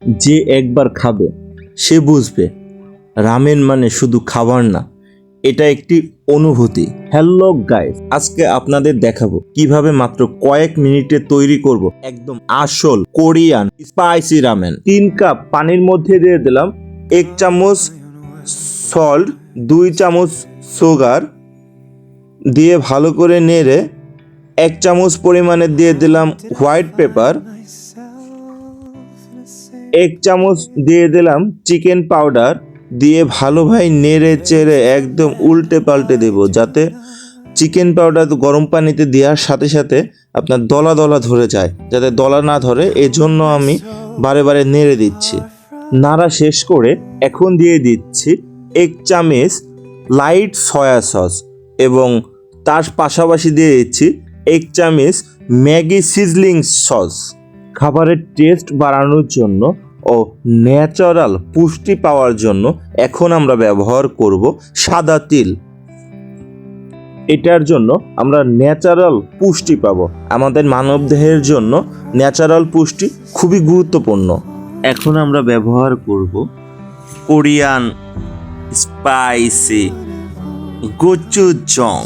যে একবার খাবে সে বুঝবে রামেন মানে শুধু খাবার না, এটা একটি অনুভূতি। হ্যালো গাইস, আজকে আপনাদের দেখাবো কিভাবে মাত্র কয়েক মিনিটে তৈরি করব একদম আসল কোরিয়ান স্পাইসি রামেন। 3 কাপ পানির মধ্যে দিয়ে দিলাম 1 চামচ সল্ট, 2 চামচ সুগার দিয়ে ভালো করে নেড়ে 1 চামচ পরিমাণে দিয়ে দিলাম হোয়াইট পেপার, 1 চামচ দিয়ে দিলাম চিকেন পাউডার দিয়ে ভালোভাবে নেড়ে চেড়ে একদম উল্টে পাল্টে দেব, যাতে চিকেন পাউডার গরম পানিতে দেওয়ার সাথে সাথে আপনার দলা দলা ধরে যায়, যাতে দলা না ধরে এজন্য আমি বারে বারে নেড়ে দিচ্ছি। নাড়া শেষ করে এখন দিয়ে দিচ্ছি 1 চামচ লাইট সয়া সস এবং তার পাশাপাশি দিয়ে দিচ্ছি 1 চামচ ম্যাগি সিজলিং সস। খাবারের টেস্ট বাড়ানোর জন্য ও ন্যাচারাল পুষ্টি পাওয়ার জন্য এখন আমরা ব্যবহার করব সাদা তিল। এটার জন্য আমরা ন্যাচারাল পুষ্টি পাবো। আমাদের মানবদেহের জন্য ন্যাচারাল পুষ্টি খুবই গুরুত্বপূর্ণ। এখন আমরা ব্যবহার করব কোরিয়ান স্পাইসি গোচুজং,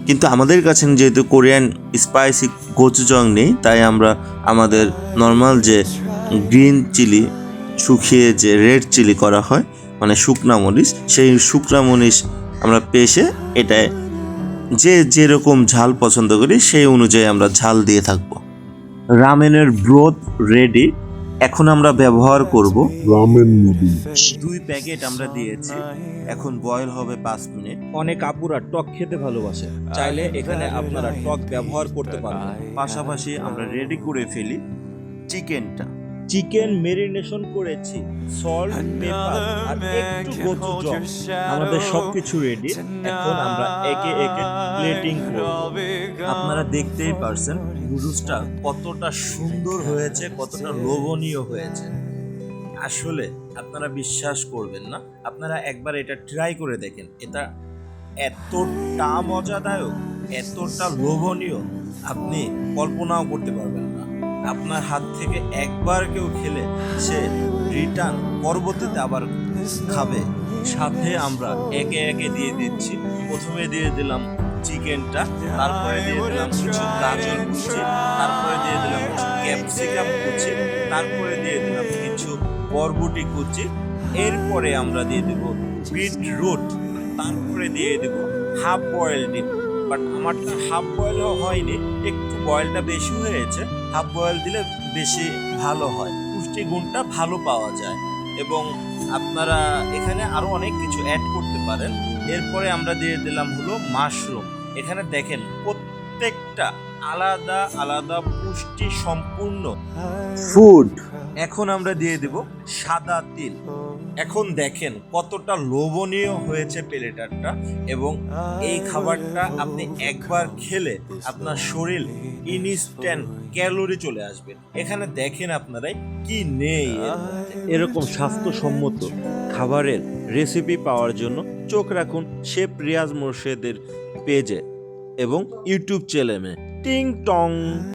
কিন্তু আমাদের কাছে যেহেতু কোরিয়ান স্পাইসি গোচুজং নেই, তাই আমরা আমাদের নর্মাল যে গ্রিন চিলি শুকিয়ে যে রেড চিলি করা হয় মানে শুকনা মরিচ, সেই শুকনা মরিচ আমরা পেষে এটায় যে যেরকম ঝাল পছন্দ করি সেই অনুযায়ী আমরা ঝাল দিয়ে থাকবো। রামেনের ব্রথ রেডি। এখন আমরা ব্যবহার করব রামেন নুডলস। 2 প্যাকেট আমরা দিয়েছি, এখন বয়েল হবে 5 মিনিট। অনেক আপুরা টক খেতে ভালোবাসে, চাইলে এখানে আপনারা টক ব্যবহার করতে পারবেন। পাশাপাশি আমরা রেডি করে ফেলি চিকেনটা। চিকেন মেরিনেশন করেছি সল্ট, পেপার আর একটু গোচুজং। আমাদের সবকিছু রেডি। এখন আমরা একে একে প্লেটিং করব। আপনারা দেখতেই পারছেন নুডলসটা কতটা সুন্দর হয়েছে, কতটা লোভনীয় হয়েছে। আসলে আপনারা বিশ্বাস করবেন না, আপনারা একবার এটা ট্রাই করে দেখেন। এটা এতটা মজাদায়ক, এতটা লোভনীয়, আপনি কল্পনাও করতে পারবেন না। আপনার হাত থেকে একবার কেউ খেলে সে রিটার্ন পরবর্তীতে আবার খাবে। সাথে আমরা একে একে দিয়ে দিচ্ছি। প্রথমে দিয়ে দিলাম চিকেনটা, তারপরে দিয়ে দিলাম কিছু গাজর কুচি, তারপরে দিয়ে দিলাম কিছু ক্যাপসিকাম কুচি, তারপরে দিয়ে দিলাম কিছু বরবটি কুচি, এরপরে আমরা দিয়ে দেব বিটরুট, তারপরে দিয়ে দেব হাফ বয়েল ডিম। বাট আমারটা হাফ বয়েল হয়নি, একটু বয়েলটা বেশি হয়েছে। হাফ বয়েল দিলে বেশি ভালো হয়, পুষ্টিগুণটা ভালো পাওয়া যায় এবং আপনারা এখানে আরো অনেক কিছু অ্যাড করতে পারেন। এরপরে আমরা দিয়ে দিলাম হলো মাশরুম। এখানে দেখেন প্রত্যেকটা আলাদা আলাদা পুষ্টি সম্পূর্ণ ফুড। এখন আমরা দিয়ে দেব সাদা তিল। এখন দেখেন কতটা লোভনীয় হয়েছে প্লেটারটা এবং এই খাবারটা আপনি একবার খেলে আপনার শরীর ইনস্ট্যান্ট ক্যালোরি চলে আসবে। এখানে দেখেন আপনারাই কি নেই। এরকম স্বাস্থ্যসম্মত খাবারের রেসিপি পাওয়ার জন্য চোখ রাখুন শেফ রিয়াজ মোর্শেদের পেজে এবং ইউটিউব চ্যানেলে। টিং টং।